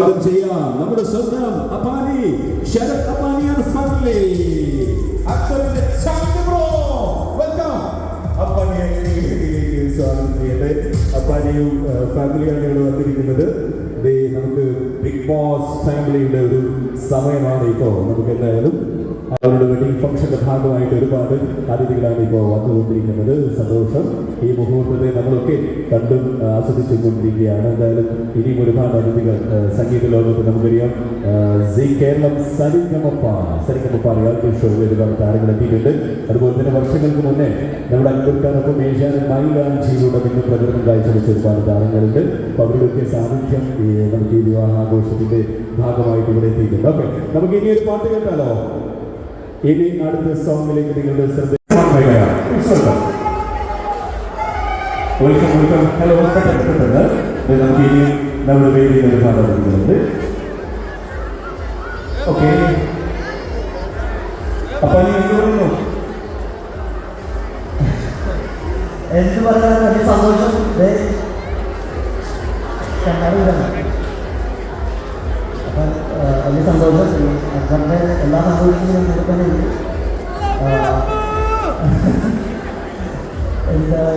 ചെയ്യാം നമ്മുടെ സ്വന്തം അപ്പാനി ശരത് അപ്പാനിയാണ് ഫാമിലി അക്ബറിന്റെ ചാൻസ് ബ്രോ വെൽക്കം അപ്പാനിയെ സ്വാഗതം ചെയ്യട്ടെ. അപ്പാനിയും ഫാമിലിയാണ് ഇവിടെ വന്നിരിക്കുന്നത്. നമുക്ക് ബിഗ് ബോസ് ഫാമിലിയുടെ ഒരു സമയമാണ് ഇപ്പോൾ. നമുക്ക് എന്തായാലും അവരുടെ വെഡിങ് ഫംഗ്ഷന്റെ ഭാഗമായിട്ട് ഒരുപാട് അതിഥികളാണ് ഇപ്പോൾ വന്നുകൊണ്ടിരിക്കുന്നത്. സന്തോഷം. ഈ മുഹൂർത്തത്തെ നമ്മളൊക്കെ കണ്ടും ആസ്വദിച്ചുകൊണ്ടിരിക്കുകയാണ്. എന്തായാലും ഇനിയും ഒരുപാട് അതിഥികൾ സംഗീത ലോകത്ത് നമുക്കറിയാം. സി കേരളം സരിഗമപ്പ റിയാലിറ്റി ഷോയിൽ ഒരുപാട് താരങ്ങൾ എത്തിയിട്ടുണ്ട്. അതുപോലെ തന്നെ വർഷങ്ങൾക്ക് മുന്നേ നമ്മുടെ അക്ബർക്കാനൊപ്പം ഏഷ്യാനെറ്റ് മൈലാഞ്ചിയിലൂടെ പിന്നെ പ്രകടനം കാഴ്ചവെച്ച ഒരുപാട് താരങ്ങളുണ്ട്. അപ്പോൾ അവരുടെയൊക്കെ സാന്നിധ്യം നമുക്ക് ഈ വിവാഹാഘോഷത്തിന്റെ ഭാഗമായിട്ട് ഇവിടെ എത്തിയിട്ടുണ്ട്. ഓക്കെ, നമുക്ക് ഇനി ഒരു പാട്ട് കേട്ടാലോ? ഇനി അടുത്ത സോങ്ങിലേക്ക് നിങ്ങളുടെ ശ്രദ്ധ. ഹലോ, നമുക്ക് ഇനി നമ്മുടെ വേദിയിൽ ഒരു പാട്ട് എടുക്കുന്നുണ്ട്. ഓക്കെ, അപ്പൊ എന്ത് പറയുന്നു? എന്ത് പറഞ്ഞാലും വലിയ സന്തോഷം. അപ്പം വലിയ സന്തോഷം. അക്ബറിൻ്റെ എല്ലാ സന്തോഷത്തിനും കൂടെ തന്നെ ഉണ്ട്.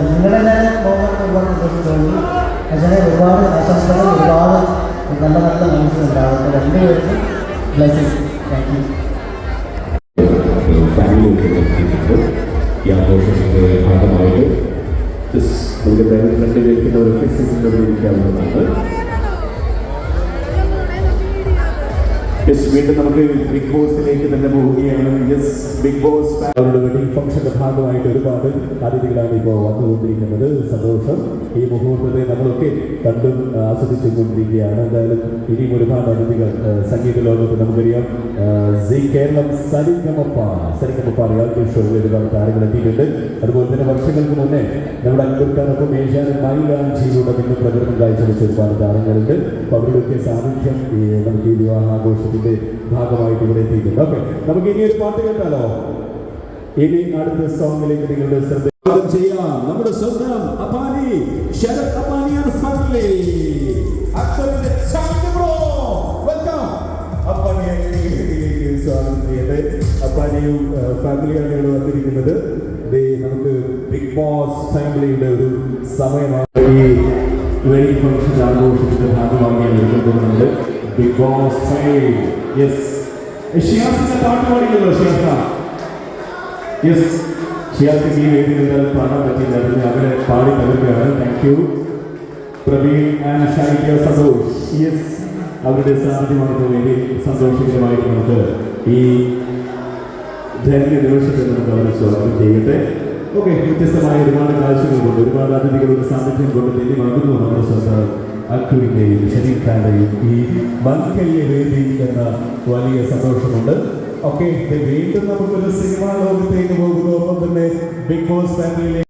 നിങ്ങളെല്ലാവരും പോകാൻ ഒരുപാട് സന്തോഷം തോന്നി. പക്ഷേ ഒരുപാട് ആശംസകൾ, ഒരുപാട് നല്ല നല്ല ന്യൂസ് ഉണ്ടാവും. രണ്ടുപേർക്കും ബ്ലെസ്സിംഗ്. Thank you. ഈ ആഘോഷത്തിന്റെ ഭാഗമായിട്ട് നമ്മുടെ ഫ്രണ്ടിൽ ഇരിക്കുന്നവർക്ക് ഇരിക്കാവുന്നതാണ്. വീണ്ടും നമുക്ക് ബിഗ് ബോസിലേക്ക് തന്നെ പോവുകയാണ്. ബിഗ് ബോസ് അവരുടെ വെഡിങ് ഫംഗ്ഷന്റെ ഭാഗമായിട്ട് ഒരുപാട് അതിഥികളാണ് ഇപ്പോൾ വന്നുകൊണ്ടിരിക്കുന്നത്. സന്തോഷം. ഈ മുഹൂർത്തത്തെ നമ്മളൊക്കെ കണ്ടും ആസ്വദിച്ചുകൊണ്ടിരിക്കുകയാണ്. എന്തായാലും ഇനിയും ഒരുപാട് അതിഥികൾ സംഗീത ലോകത്ത് നമുക്കറിയാം. സി കേരളം സരിഗമപ്പ റിയാലിറ്റി ഷോയിൽ ഒരുപാട് താരങ്ങൾ എത്തിയിട്ടുണ്ട്. അതുപോലെ തന്നെ വർഷങ്ങൾക്ക് മുന്നേ നമ്മുടെ അക്ബർക്കാനൊപ്പം ഏഷ്യാനെറ്റ് മൈലാഞ്ചിയിലൂടെ പിന്നെ പ്രകടനം കാഴ്ചവെച്ച ഒരുപാട് താരങ്ങളുണ്ട്. അപ്പോൾ അവരുടെയൊക്കെ സാന്നിധ്യം നമുക്ക് ഈ വിവാഹാഘോഷത്തിന്റെ ഭാഗമായിട്ട് ഇവിടെ എത്തിയിട്ടുണ്ട്. ഓക്കെ, നമുക്ക് ഇനി ഒരു പാട്ട് കേട്ടാലോ? ഇനി അടുത്ത സോങ്ങിലേക്ക് നിങ്ങളുടെ ശ്രദ്ധ ചെയ്യാം. നമ്മുടെ സ്വന്തം അപ്പാനി ശരത് അപ്പാനിയാണ് ഫാമിലി അക്ബറിന്റെ ചാൻസ് ബ്രോ വെൽക്കം. അപ്പാനിയെ സ്വാഗതം ചെയ്യട്ടെ. അപ്പാനിയും ഫാമിലിയാണ് ഇവിടെ വന്നിരിക്കുന്നത്. നമുക്ക് ബിഗ് ബോസ് ഫാമിലിയുടെ ഒരു സമയമാണ്. ഈ വെഡിങ് ഫംഗ്ഷൻ ആഘോഷത്തിന്റെ ഭാഗമാക്കിയാണ് എടുക്കുന്നത് ബിഗ് ബോസ് ഫാമിലി. ഷിയാസിന്റെ പാട്ട് പാടിയല്ലോ. ഷിയാസിന് ഈ വേദിയിൽ പാടാൻ പറ്റിയില്ലായിരുന്നു. അവരെ പാടി തകർക്കുകയാണ്. Thank you. Praveen and Shaikya Santhosh. അവരുടെ സാന്നിധ്യമാണ് വേണ്ടി സന്തോഷകരമായിട്ട് നമുക്ക് ഈ ധന്യ നിമിഷത്തെ നമുക്ക് അവരെ സ്വാഗതം ചെയ്യട്ടെ. ഓക്കെ, വ്യത്യസ്തമായ ഒരുപാട് കാഴ്ചകൾ കൊണ്ട്, ഒരുപാട് അതിഥികളുടെ സാന്നിധ്യം കൊണ്ട് ധന്യമാകുന്നു നമ്മുടെ സ്വന്തം അക്ബറിന്റെയും ഷരീഫ് ഖാന്റെയും ഈ മൽക്കല്യ വേദി എന്ന വലിയ സന്തോഷമുണ്ട്. ഓക്കെ, വീണ്ടും നമുക്കൊരു സിനിമാ ലോകത്തേക്ക് പോകുന്നു. ഒപ്പം തന്നെ ബിഗ് ബോസ് ഫാമിലിയിലെ